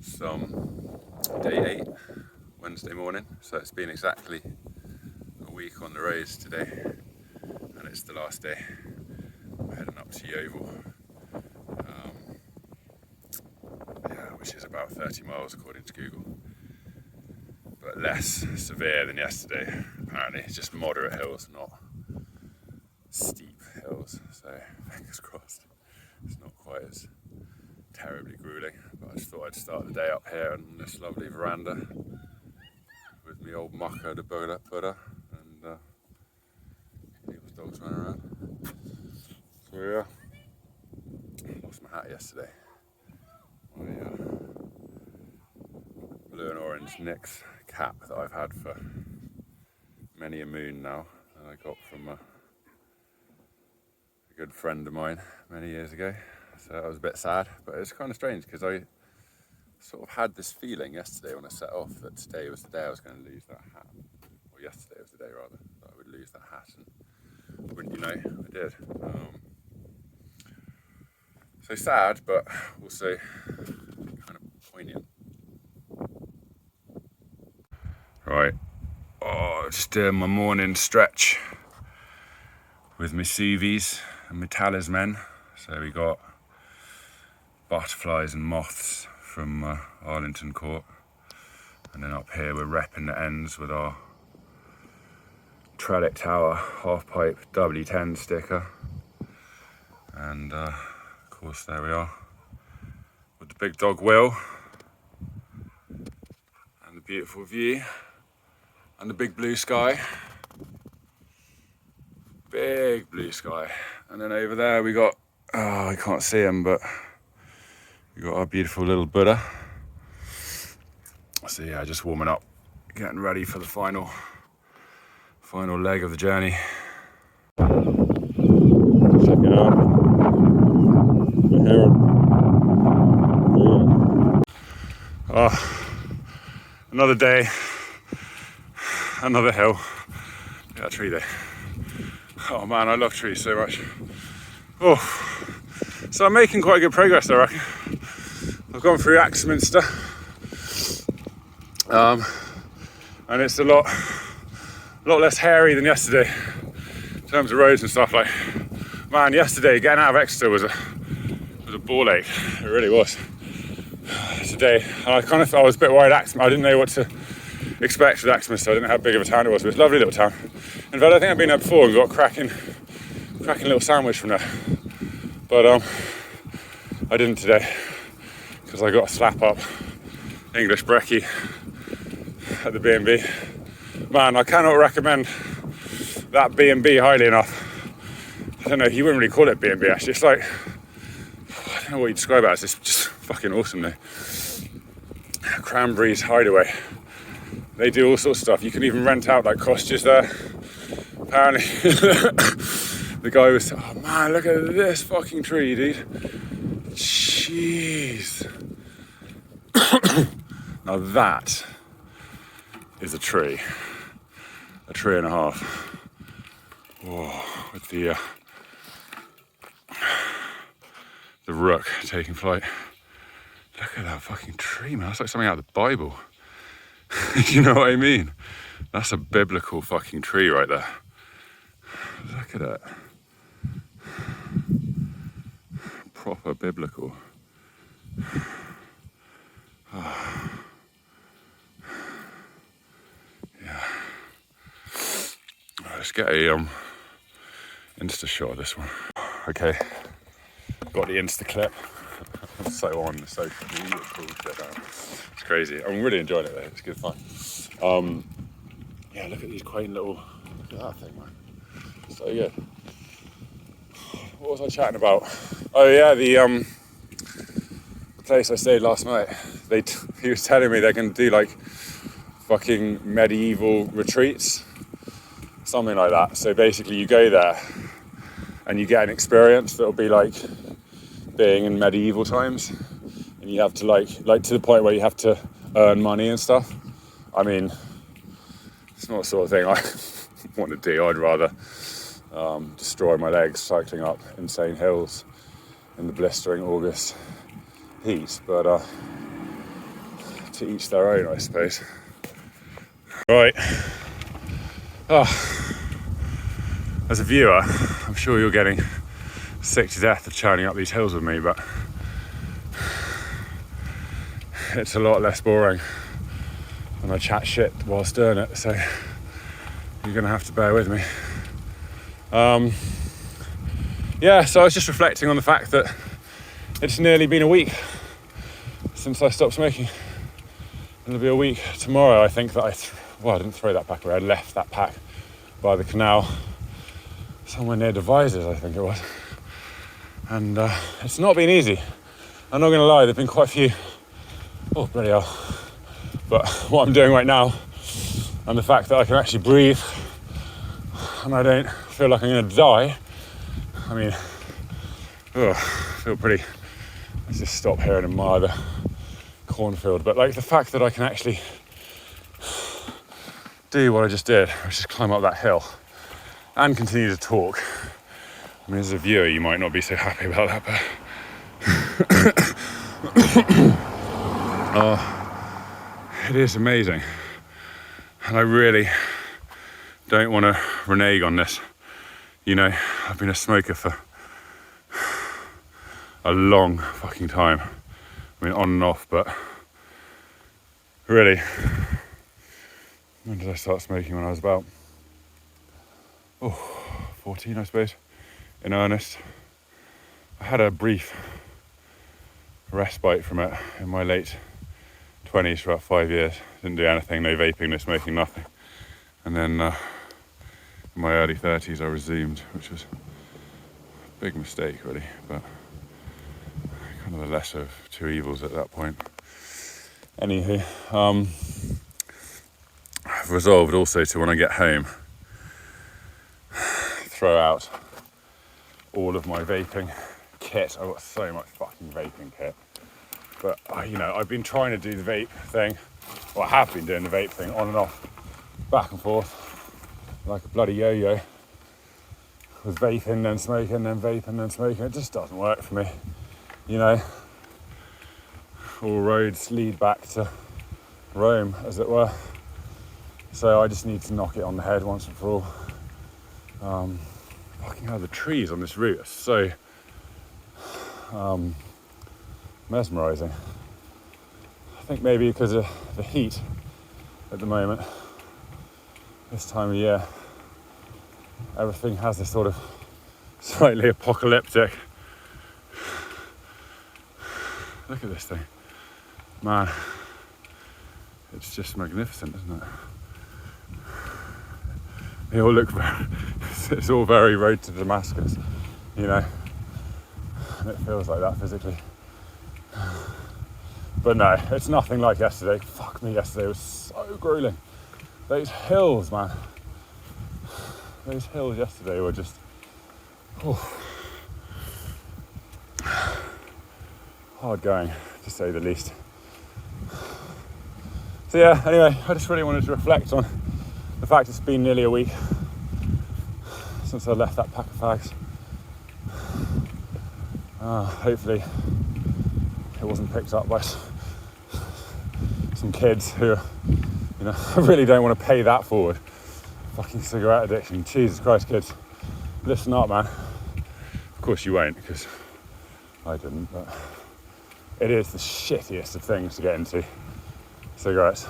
It's day 8, Wednesday morning, so it's been exactly a week on the roads today, and it's the last day. We're heading up to Yeovil, which is about 30 miles according to Google, but less severe than yesterday. Apparently, it's just moderate hills, not steep hills, so fingers crossed it's not quite as terribly grueling. But I just thought I'd start the day up here on this lovely veranda with my old mucker, the Buddha, and people's dogs running around. So yeah, lost my hat yesterday. My blue and orange Nick's cap that I've had for many a moon now, that I got from a good friend of mine many years ago. So I was a bit sad, but it's kind of strange because I sort of had this feeling yesterday when I set off that today was the day I was going to lose that hat. Or yesterday was the day rather, that I would lose that hat, and wouldn't you know, I did. So sad, but also kind of poignant. Right, just doing my morning stretch with my CVs and my talisman. So we got butterflies and moths from Arlington Court, and then up here we're repping the ends with our Trellick Tower half pipe W10 sticker, and of course there we are with the big dog Will and the beautiful view and the big blue sky, big blue sky. And then over there we got, I can't see him, but we got our beautiful little Buddha. So yeah, just warming up, getting ready for the final leg of the journey. Check it out. The heron. Oh, another day, another hill. Yeah, tree day. Oh man, I love trees so much. Oh, so I'm making quite good progress, I reckon. I've gone through Axminster, and it's a lot less hairy than yesterday in terms of roads and stuff. Like, man, yesterday getting out of Exeter was a ball ache. It really was. Today, I was a bit worried. I didn't know what to expect with Axminster. I didn't know how big of a town it was, but it's a lovely little town. In fact, I think I've been there before and got a cracking little sandwich from there. But I didn't today because I got a slap up English brekkie at the B&B. Man, I cannot recommend that B&B highly enough. I don't know, you wouldn't really call it B&B actually. It's like, I don't know what you describe it as. It's just fucking awesome though. Cranberries Hideaway. They do all sorts of stuff. You can even rent out like cottages there. Apparently, the guy was, oh man, look at this fucking tree, dude. Jeez. Now that is a tree and a half. Whoa, with the rook taking flight. Look at that fucking tree, man. That's like something out of the Bible. You know what I mean? That's a biblical fucking tree right there. Look at that. Proper biblical. Oh. Yeah. Let's get a Insta shot of this one. Okay. Got the Insta clip. I'm so on the social media bullshit now. It's crazy. I'm really enjoying it though. It's good fun. Yeah, look at these quaint little. Look at that thing, man. So good. What was I chatting about? Oh yeah, the place I stayed last night. He was telling me they're going to do like fucking medieval retreats, something like that. So basically, you go there and you get an experience that'll be like being in medieval times, and you have to like to the point where you have to earn money and stuff. I mean, it's not the sort of thing I want to do. I'd rather destroy my legs cycling up insane hills in the blistering August heat. But to each their own, I suppose. Right. Oh. As a viewer, I'm sure you're getting sick to death of churning up these hills with me, but it's a lot less boring when I chat shit whilst doing it, so you're gonna have to bear with me. Yeah, so I was just reflecting on the fact that it's nearly been a week since I stopped smoking. It'll be a week tomorrow, I think, that I didn't throw that pack away. I left that pack by the canal somewhere near Devizes, I think it was. And it's not been easy. I'm not gonna lie, there've been quite a few, oh bloody hell. But what I'm doing right now, and the fact that I can actually breathe and I don't feel like I'm gonna die, I mean, I feel pretty, let's just stop here and admire the cornfield. But like the fact that I can actually do what I just did, which is climb up that hill and continue to talk. I mean, as a viewer, you might not be so happy about that, but it is amazing. And I really don't want to renege on this. You know, I've been a smoker for a long fucking time. I mean, on and off, but really, when did I start smoking? When I was about 14, I suppose, in earnest. I had a brief respite from it in my late 20s for about 5 years. Didn't do anything, no vaping, no smoking, nothing. And then in my early 30s I resumed, which was a big mistake really, but kind of the lesser of two evils at that point. Anywho, I've resolved also to, when I get home, throw out all of my vaping kit. I've got so much fucking vaping kit. But, you know, I've been trying to do the vape thing, or I have been doing the vape thing on and off, back and forth, like a bloody yo-yo, with vaping, then smoking, then vaping, then smoking. It just doesn't work for me, you know. All roads lead back to Rome, as it were. So I just need to knock it on the head once and for all. Fucking hell, the trees on this route are so mesmerising. I think maybe because of the heat at the moment, this time of year, everything has this sort of slightly apocalyptic. Look at this thing, man. It's just magnificent, isn't it? They all look very, it's all very road to Damascus, you know, and it feels like that physically. But no, it's nothing like yesterday. Fuck me, yesterday was so grueling. Those hills, man. Those hills yesterday were just, hard going, to say the least. So yeah, anyway, I just really wanted to reflect on the fact it's been nearly a week since I left that pack of fags. Hopefully it wasn't picked up by some kids who, you know, I really don't want to pay that forward. Fucking cigarette addiction. Jesus Christ, kids. Listen up, man. Of course you won't, because I didn't, but it is the shittiest of things to get into. Cigarettes.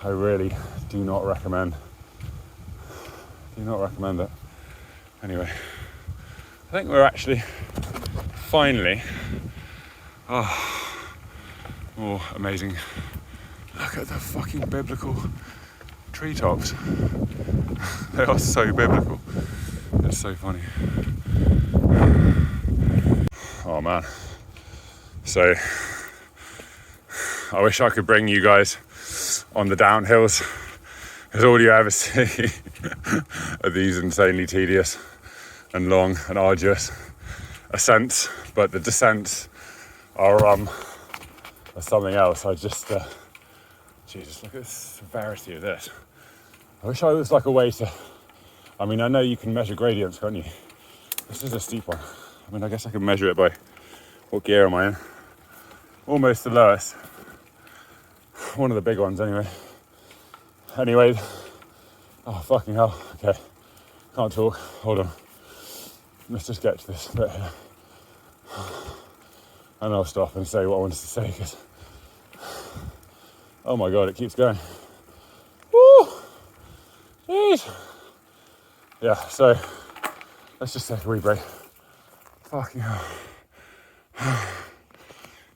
I really do not recommend it. Anyway, I think we're actually finally, amazing. Look at the fucking biblical treetops. They are so biblical. It's so funny. Oh man. So I wish I could bring you guys on the downhills, because all you ever see are these insanely tedious and long and arduous ascents, but the descents are something else. I just Jesus, look at the severity of this. I wish I was like a way to, I mean, I know you can measure gradients, can't you? This is a steep one. I mean, I guess I can measure it by what gear am I in. Almost the lowest. One of the big ones anyway. Anyway, oh fucking hell, okay. Can't talk, hold on. Let's just get to this bit here. And I'll stop and say what I wanted to say, because, oh my God, it keeps going. Woo! Jeez. Yeah, so let's just take a wee break. Fucking hell.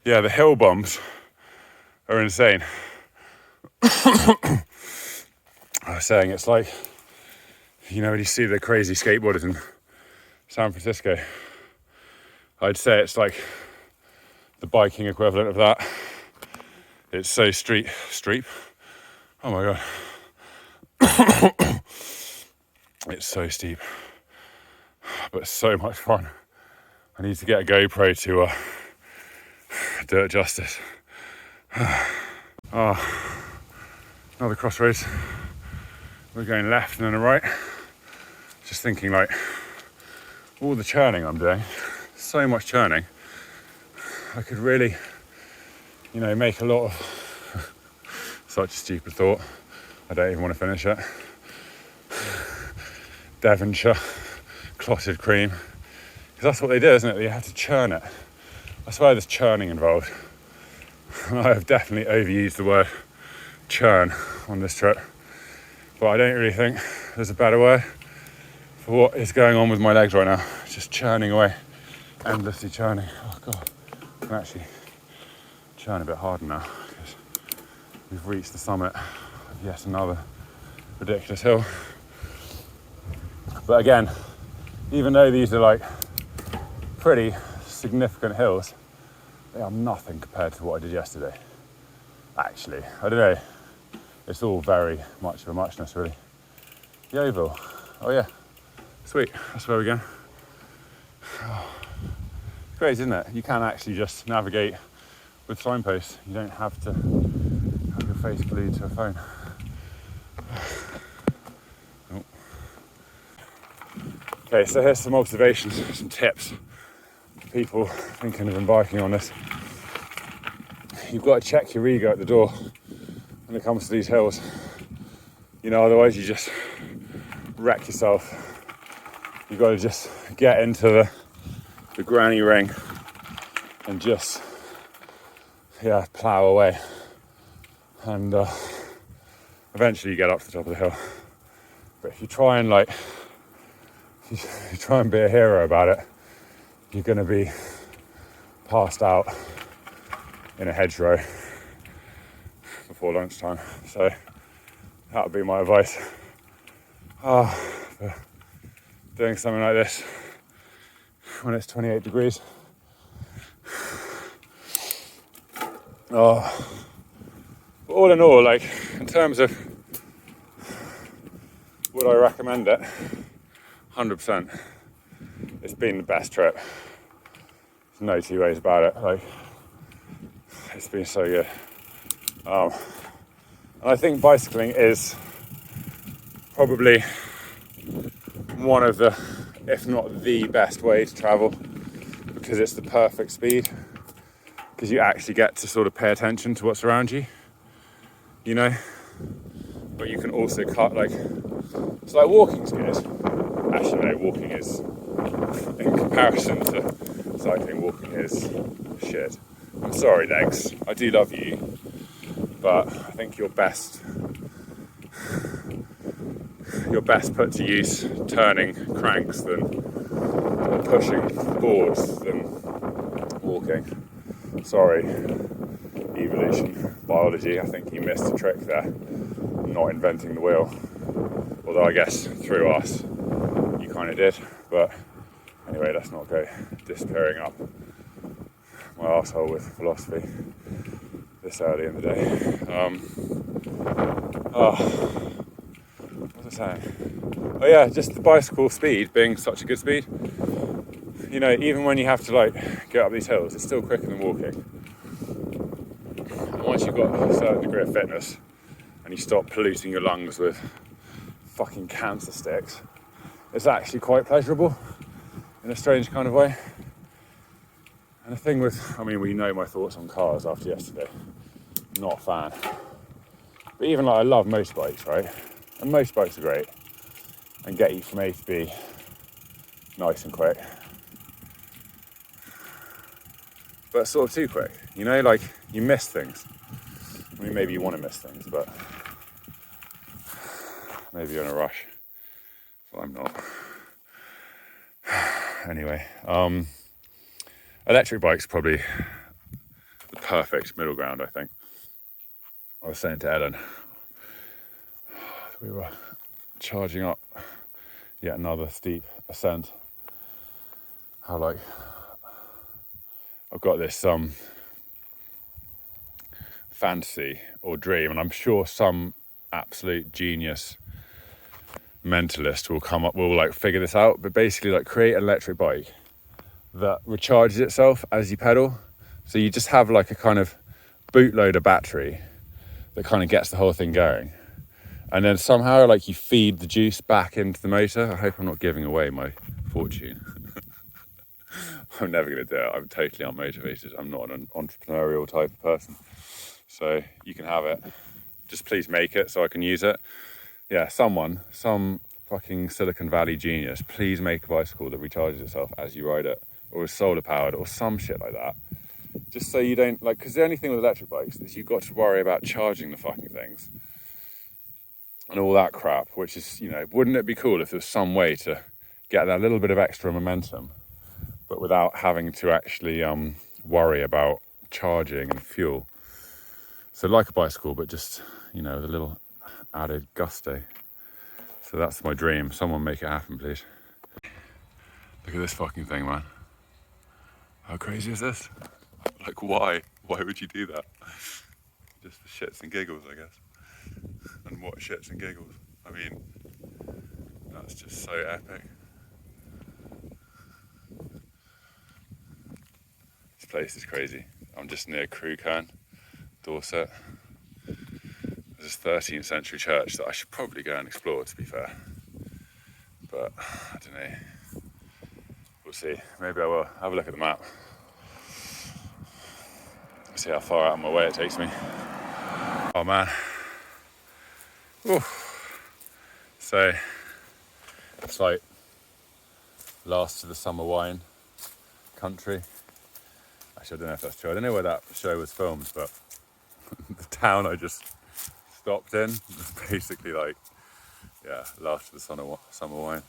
Yeah, the hill bombs are insane. I was saying, it's like, you know, when you see the crazy skateboarders in San Francisco, I'd say it's like the biking equivalent of that. It's so steep. Oh my God. It's so steep, but so much fun. I need to get a GoPro to do it justice. Another crossroads. We're going left and then a right. Just thinking, like, all the churning I'm doing, so much churning, I could really, you know, make a lot of such a stupid thought. I don't even want to finish it. Devonshire clotted cream, because that's what they do, isn't it? You have to churn it. I swear there's churning involved. And I have definitely overused the word churn on this trip, but I don't really think there's a better word for what is going on with my legs right now. It's just churning away, endlessly churning. Oh God, I can actually churn a bit harder now, because we've reached the summit of yet another ridiculous hill. But again, even though these are like pretty significant hills, they are nothing compared to what I did yesterday. Actually, I don't know. It's all very much of a muchness, really. Yeovil. Oh yeah, sweet. That's where we're going. Oh. Great, isn't it? You can actually just navigate with signposts. You don't have to have your face glued to a phone. Oh. Okay, so here's some observations, some tips for people thinking of embarking on this. You've got to check your ego at the door when it comes to these hills. You know, otherwise you just wreck yourself. You've got to just get into the granny ring and just, yeah, plough away. And eventually you get up to the top of the hill. But if you try and you try and be a hero about it, you're going to be passed out in a hedgerow before lunchtime. So that would be my advice for doing something like this when it's 28 degrees. But all in all, like, in terms of would I recommend it, 100%. It's been the best trip. There's no two ways about it. Like, it's been so good. And I think bicycling is probably one of the, if not the best way to travel, because it's the perfect speed, because you actually get to sort of pay attention to what's around you, you know, but you can also cut, like, it's like walking's good. Actually, no, walking is, in comparison to cycling, walking is shit. I'm sorry, legs, I do love you, but I think you're best put to use turning cranks or pushing boards than walking. Sorry, evolution, biology, I think you missed a trick there, not inventing the wheel. Although I guess through us, you kind of did. But anyway, let's not go disappearing up my arsehole with philosophy this early in the day. What was I saying? Oh yeah, just the bicycle speed being such a good speed. You know, even when you have to like get up these hills, it's still quicker than walking. And once you've got a certain degree of fitness and you stop polluting your lungs with fucking cancer sticks, it's actually quite pleasurable in a strange kind of way. And the thing with, I mean, we know my thoughts on cars after yesterday. Not a fan. But even like I love motorbikes, right? And motorbikes are great and get you from A to B nice and quick. But sort of too quick, you know, like you miss things. I mean, maybe you want to miss things, but maybe you're in a rush. Well, I'm not. Anyway, electric bike's probably the perfect middle ground, I think. I was saying to Ellen, we were charging up yet another steep ascent. How like I've got this fantasy or dream, and I'm sure some absolute genius mentalist will like figure this out, but basically like create an electric bike that recharges itself as you pedal. So you just have like a kind of bootloader battery that kind of gets the whole thing going, and then somehow like you feed the juice back into the motor. I hope I'm not giving away my fortune. I'm never going to do it. I'm totally unmotivated. I'm not an entrepreneurial type of person. So you can have it. Just please make it so I can use it. Yeah, some fucking Silicon Valley genius, please make a bicycle that recharges itself as you ride it, or is solar powered, or some shit like that. Just so you don't, like, because the only thing with electric bikes is you've got to worry about charging the fucking things and all that crap, which is, you know, wouldn't it be cool if there was some way to get that little bit of extra momentum, but without having to actually worry about charging and fuel? So like a bicycle, but just, you know, with a little added gusto. So that's my dream. Someone make it happen, please. Look at this fucking thing, man. How crazy is this? Like, why? Why would you do that? Just for shits and giggles, I guess. And what shits and giggles? I mean, that's just so epic. This place is crazy. I'm just near Crewkerne, Dorset. There's this 13th century church that I should probably go and explore, to be fair. But, I don't know. We'll see. Maybe I will. Have a look at the map. See how far out of my way it takes me. Oh man. Ooh. So, it's like last of the summer wine country. Actually, I don't know if that's true. I don't know where that show was filmed, but the town I just stopped in was basically like, yeah, last of the summer wine.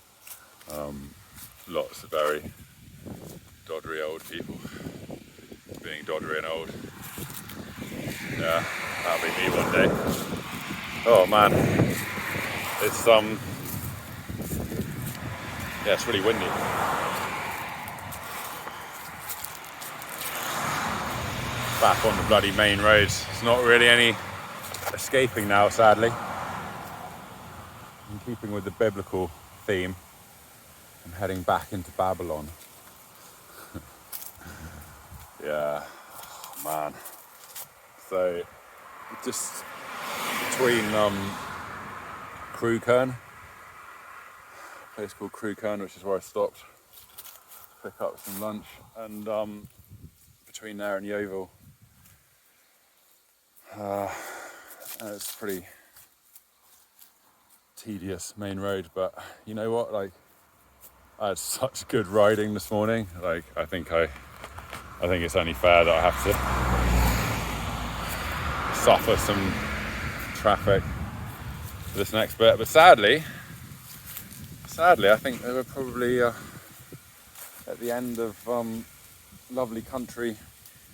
Lots of very doddery old people being doddery and old. Yeah, that'll be me one day. Oh man, it's yeah, it's really windy. Back on the bloody main roads. There's not really any escaping now, sadly. In keeping with the biblical theme, I'm heading back into Babylon. Yeah, oh, man. So, just between Crewkerne, a place called Crewkerne, which is where I stopped to pick up some lunch, and between there and Yeovil, it's pretty tedious main road, but you know what, like, I had such good riding this morning. Like, I think it's only fair that I have to suffer some traffic for this next bit. But sadly, I think they were probably at the end of lovely country,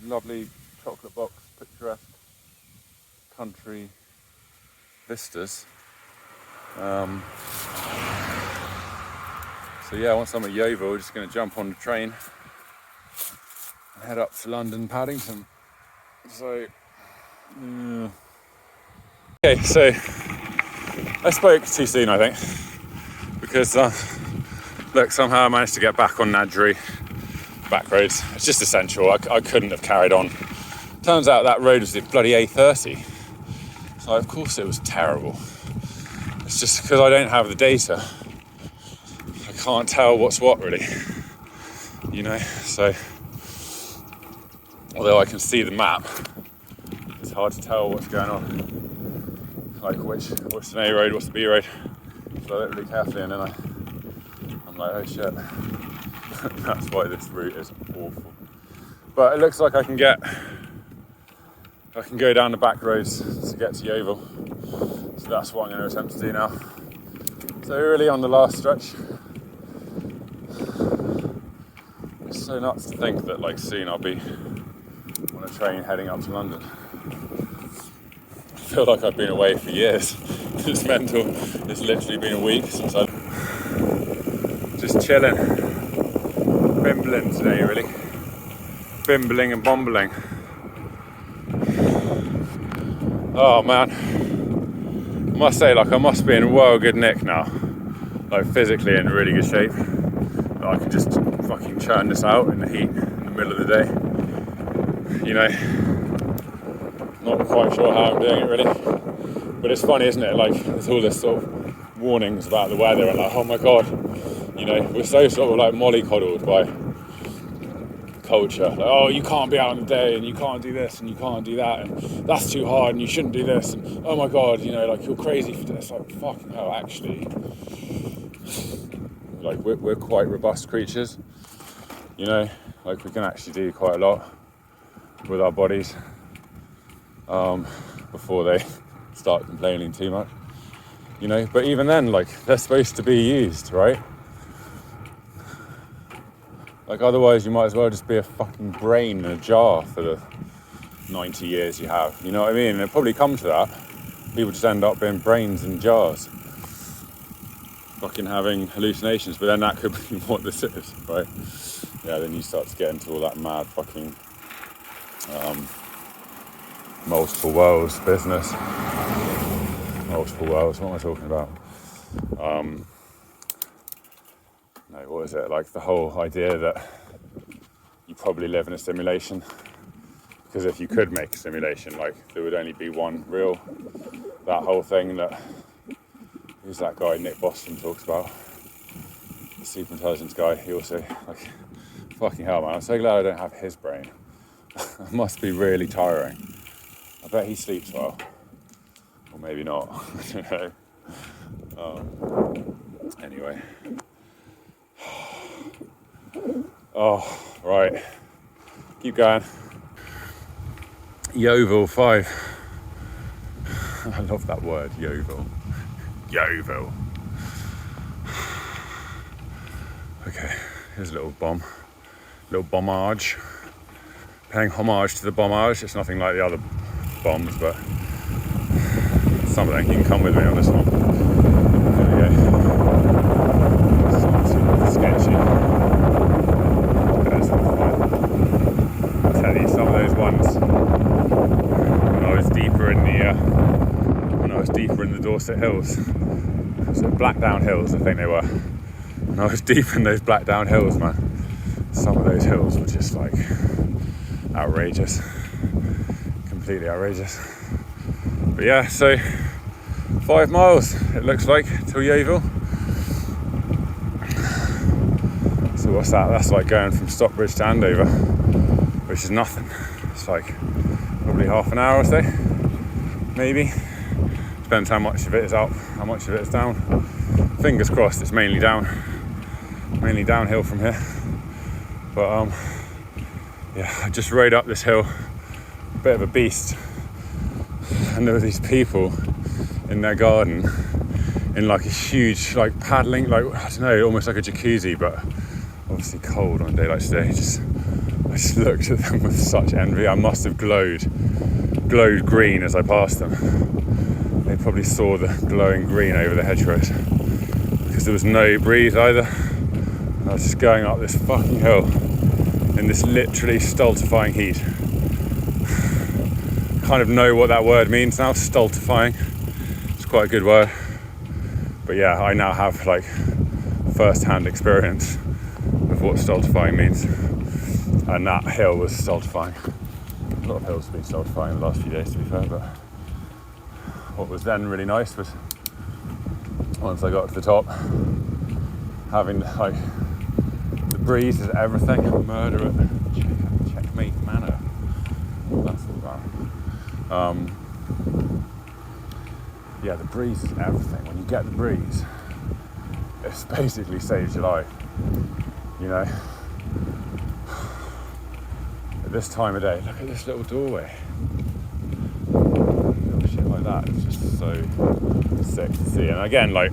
lovely chocolate box, picturesque country vistas. So yeah, once I'm at Yeovil, we're just going to jump on the train and head up to London, Paddington. So, yeah. Okay, so I spoke too soon, I think, because look, somehow I managed to get back on Nadgery back roads. It's just essential. I couldn't have carried on. Turns out that road was the bloody A30, so of course it was terrible. It's just because I don't have the data. I can't tell what's what, really, you know. So although I can see the map, it's hard to tell what's going on. like what's an A road, what's the B road. So I look really carefully, and then I'm like, oh shit. That's why this route is awful. But it looks like I can go down the back roads to get to Yeovil. So that's what I'm going to attempt to do now. So really on the last stretch. It's so nuts to think that like soon I'll be on a train heading up to London. I feel like I've been away for years. It's mental. It's literally been a week since I've just chilling. Bimbling today really. Bimbling and bombling. Oh man. I must say, like, I must be in well good nick now. Like physically in really good shape. I can just fucking churn this out in the heat in the middle of the day. You know, not quite sure how I'm doing it really. But it's funny, isn't it? Like, there's all this sort of warnings about the weather and like, oh my God, you know, we're so sort of like mollycoddled by culture. Like, oh, you can't be out in the day and you can't do this and you can't do that and that's too hard and you shouldn't do this and oh my God, you know, like you're crazy for this. Like, fucking hell, actually. Like, we're quite robust creatures, you know, like we can actually do quite a lot with our bodies before they start complaining too much, you know. But even then, like, they're supposed to be used, right? Like, otherwise you might as well just be a fucking brain in a jar for the 90 years you have, you know what I mean? And it'll probably come to that. People just end up being brains in jars, fucking having hallucinations, but then that could be what this is, right? Yeah, then you start to get into all that mad fucking multiple worlds business. Multiple worlds, what am I talking about? No, what is it? Like the whole idea that you probably live in a simulation. Because if you could make a simulation, like there would only be one real. That whole thing that, who's that guy Nick Bostrom talks about? The super intelligence guy. He also, like, fucking hell, man. I'm so glad I don't have his brain. It must be really tiring. I bet he sleeps well. Or maybe not. I don't know. Anyway. Oh, right. Keep going. Yeovil 5. I love that word, Yeovil. Yeovil. Okay, here's a little bombage. Paying homage to the bombage. It's nothing like the other bombs, but something. You can come with me on this one. There we go. It's not too sketchy. That's fine. I'll tell you, some of those ones, when I was deeper in the Dorset Hills, so Blackdown Hills, I think they were. When I was deep in those Blackdown Hills, man, some of those hills were just like outrageous, completely outrageous. But yeah, so 5 miles it looks like till Yeovil. So what's that? That's like going from Stockbridge to Andover, which is nothing. It's like probably half an hour or so, maybe. Depends how much of it is up, how much of it is down. Fingers crossed it's mainly downhill from here. But yeah, I just rode up this hill, a bit of a beast. And there were these people in their garden in like a huge, like paddling, like, I don't know, almost like a jacuzzi, but obviously cold on a day like today. I just looked at them with such envy. I must have glowed green as I passed them. They probably saw the glowing green over the hedgerows, because there was no breeze either. And I was just going up this fucking hill in this literally stultifying heat. Kind of know what that word means now, stultifying. It's quite a good word. But yeah, I now have like first-hand experience of what stultifying means. And that hill was stultifying. A lot of hills have been stultifying in the last few days, to be fair, but what was then really nice was once I got to the top, having like the breeze is everything. Murder at checkmate manor. That's all about. yeah, the breeze is everything. When you get the breeze, it basically saves your life, you know. At this time of day, look at this little doorway. Little shit like that, it's just so sick to see. And again, like,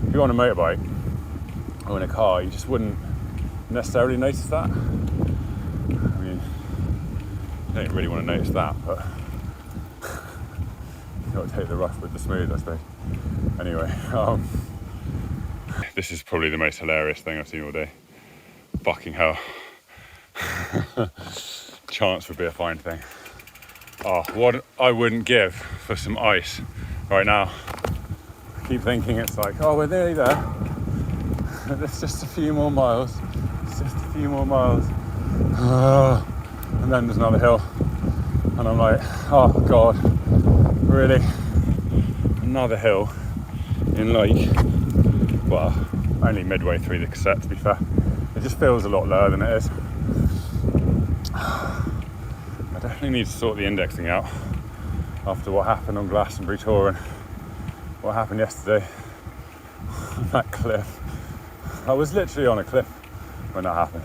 if you're on a motorbike or in a car, you just wouldn't necessarily notice that. I mean, you don't really want to notice that, but you've got to take the rough with the smooth, I suppose. Anyway, this is probably the most hilarious thing I've seen all day. Fucking hell. Chance would be a fine thing. Oh, what I wouldn't give for some ice right now. I keep thinking it's like, oh, we're nearly there. There's just a few more miles. It's just a few more miles. And then there's another hill. And I'm like, oh God, really? Another hill in like, well, only midway through the cassette, to be fair. It just feels a lot lower than it is. I definitely need to sort the indexing out after what happened on Glastonbury Tour and what happened yesterday on that cliff. I was literally on a cliff when that happened,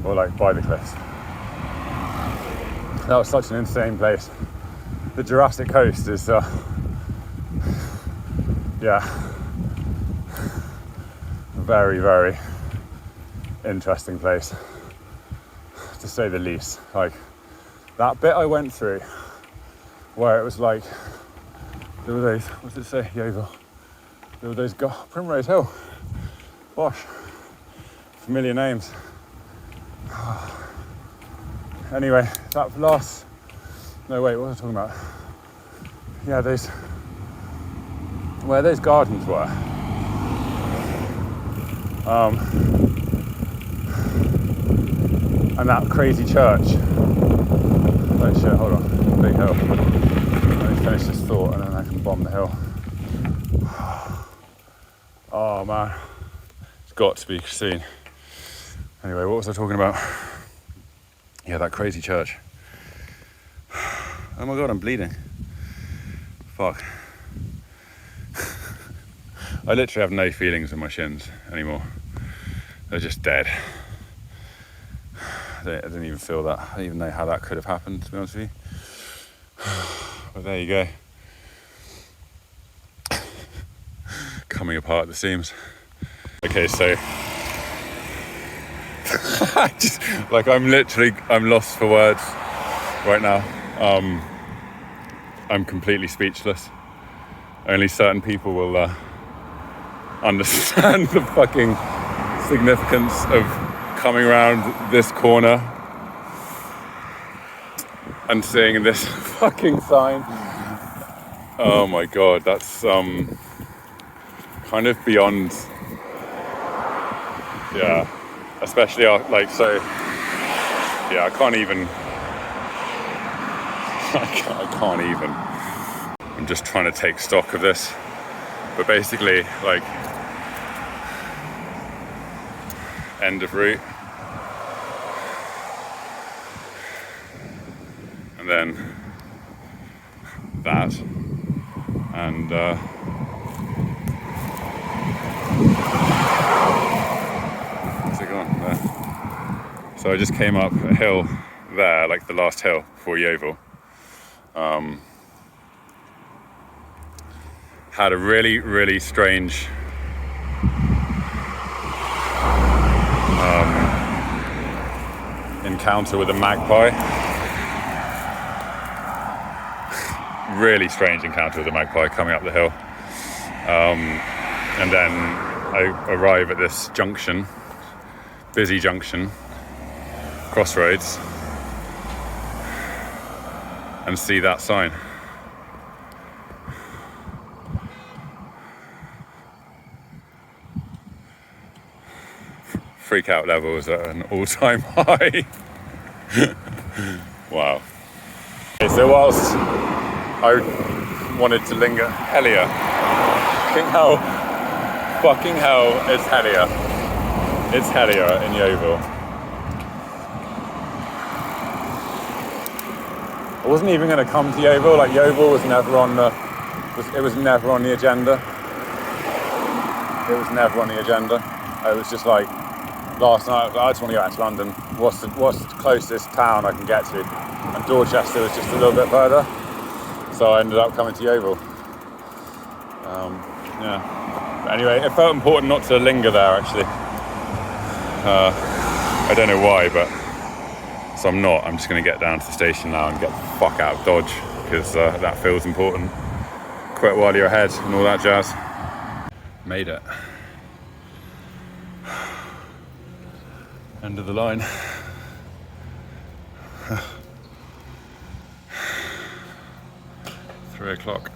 or like by the cliffs. That was such an insane place. The Jurassic Coast is, yeah, a very, very interesting place, to say the least. Like, that bit I went through, where it was like, there were those, what did it say, Yeovil? There were those, Primrose Hill. Gosh, familiar names. Anyway, that last, no wait, what was I talking about? Yeah, those, where those gardens were. And that crazy church. Oh shit, hold on, big hill. Let me finish this thought and then I can bomb the hill. Oh man, it's got to be seen. Anyway, what was I talking about? Yeah, that crazy church. Oh my God, I'm bleeding. Fuck. I literally have no feelings in my shins anymore. They're just dead. I didn't even feel that. I don't even know how that could have happened, to be honest with you. But there you go. Coming apart at the seams. Okay, so just, like, I'm lost for words right now. I'm completely speechless. Only certain people will understand the fucking significance of coming around this corner and seeing this fucking sign. Oh my God, that's kind of beyond, yeah, especially like, so yeah, I can't even I'm just trying to take stock of this, but basically, like, end of route, and then that, and where's it gone? There. So I just came up a hill there, like the last hill before Yeovil. Had a really, really strange encounter with a magpie. Really strange encounter with a magpie coming up the hill. And then I arrive at this junction, busy junction, crossroads, and see that sign. Freak out levels at an all-time high. Wow. Okay, so whilst I wanted to linger, Hellier. Fucking hell, it's Hellier. It's Hellier in Yeovil. I wasn't even going to come to Yeovil. Like, Yeovil was never on the It was never on the agenda. It was never on the agenda. It was just like, last night, I just want to go out to London. What's the closest town I can get to? And Dorchester was just a little bit further. So I ended up coming to Yeovil. Yeah. But anyway, it felt important not to linger there, actually. I don't know why, but so I'm not. I'm just going to get down to the station now and get the fuck out of Dodge, because that feels important. Quit while you're ahead and all that jazz. Made it. End of the line. 3 o'clock.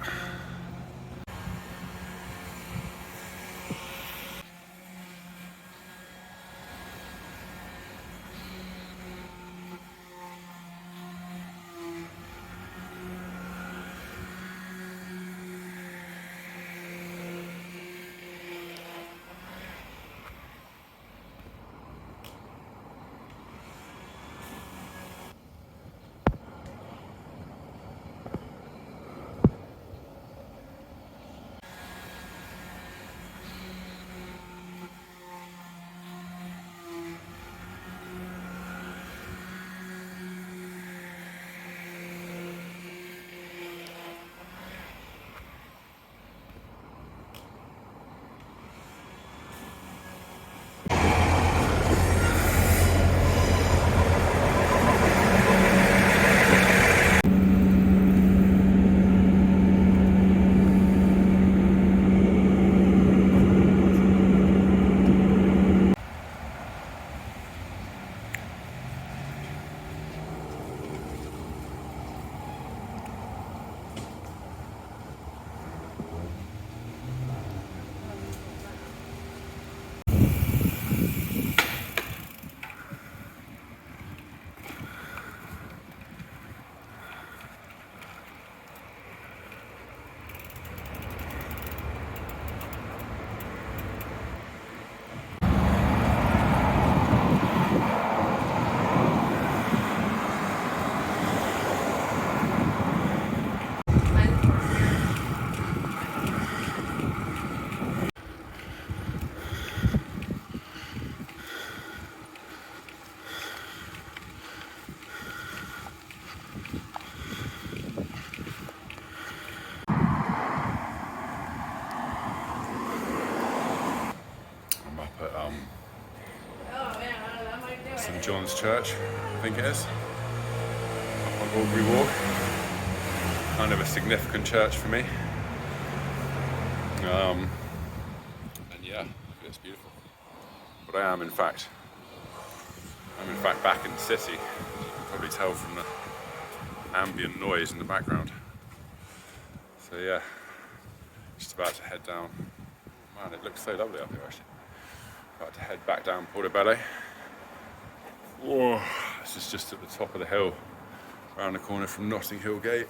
St John's Church, I think it is, up on Aubrey Walk. Kind of a significant church for me. And yeah, it's beautiful. But I'm in fact back in the city. You can probably tell from the ambient noise in the background. So yeah, just about to head down. Man, it looks so lovely up here actually. About to head back down Portobello. Whoa, this is just at the top of the hill, around the corner from Notting Hill Gate.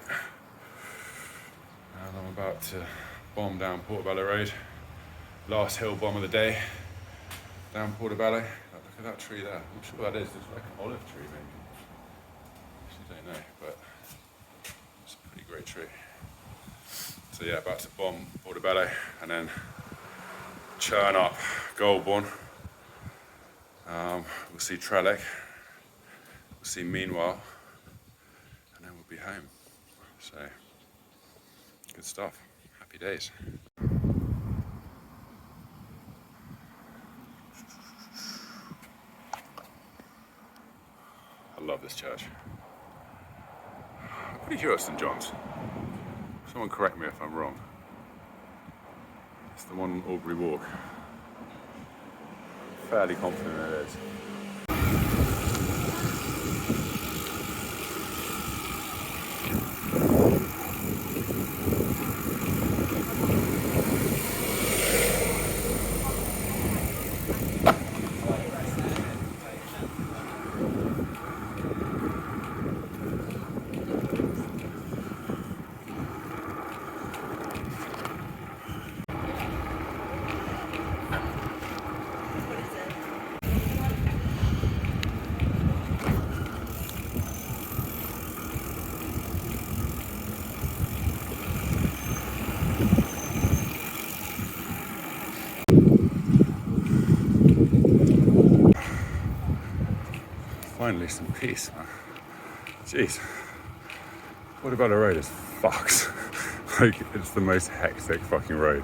And I'm about to bomb down Portobello Road. Last hill bomb of the day, down Portobello. Look at that tree there. I'm sure that is. It's like an olive tree, maybe. Actually, don't know, but it's a pretty great tree. So yeah, about to bomb Portobello and then churn up Goulburn. We'll see Trellick. We'll see Meanwhile, and then we'll be home. So good stuff. Happy days. I love this church. I'm pretty sure it's St John's. Someone correct me if I'm wrong. It's the one on Aubrey Walk. Fairly confident it is. finally some peace, man. Jeez. What about a road is fucked? Like, it's the most hectic fucking road.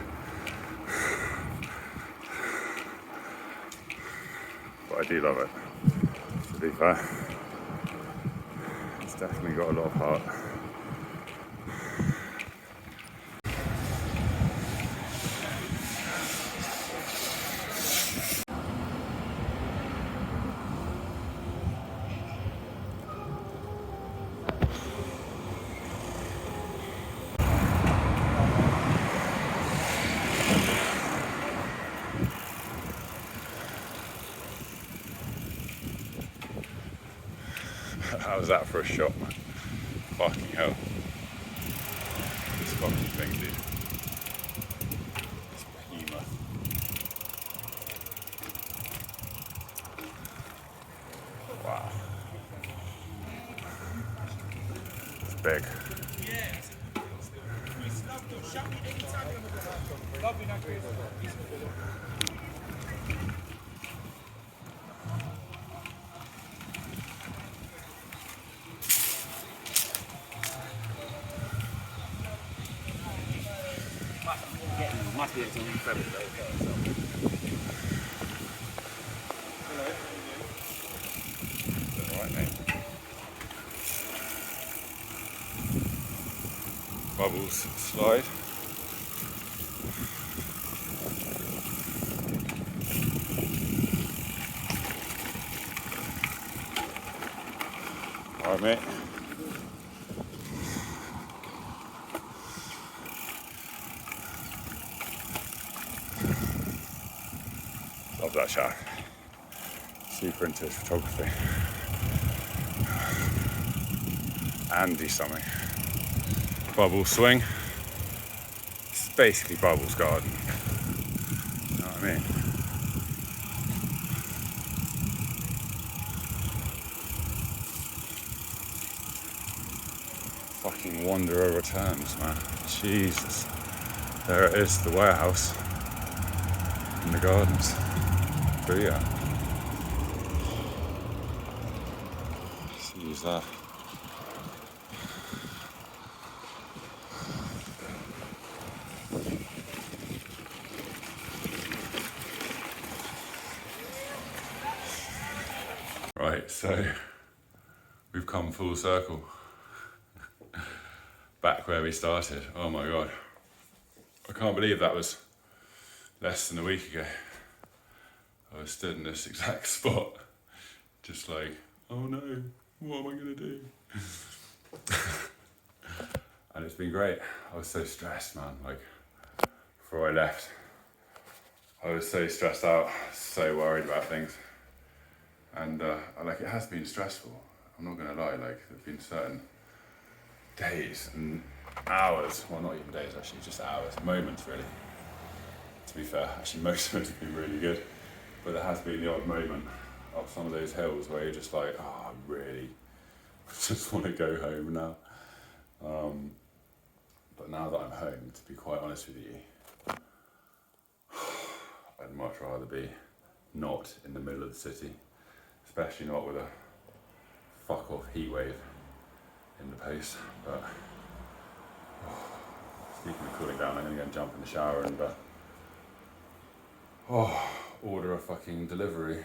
But I do love it, to be fair. It's definitely got a lot of heart. How was that for a shot, man? Fucking hell. This fucking thing, dude. This behemoth. Wow. It's big. Must be until February. Alright, mate. Bubbles slide. Alright, mate. Love that shot. Super into photography. Andy something. Bubble swing. It's basically Bubble's garden. You know what I mean? Fucking Wanderer returns, man. Jesus. There it is, the warehouse. In the gardens. Booyah. Let's use that. Right, so we've come full circle. Back where we started. Oh my god. I can't believe that was less than a week ago. I was stood in this exact spot, just like, oh no, what am I gonna do? And it's been great. I was so stressed, man. Like, before I left, I was so stressed out, so worried about things. And like, it has been stressful. I'm not gonna lie, like, there've been certain days and hours, well, not even days actually, just hours, moments really. To be fair, actually most of it's been really good. But there has been the odd moment up some of those hills where you're just like, oh, I really just want to go home now. But now that I'm home, to be quite honest with you, I'd much rather be not in the middle of the city, especially not with a fuck off heat wave in the pace. But speaking of cooling down, I'm gonna go and jump in the shower and order a fucking delivery.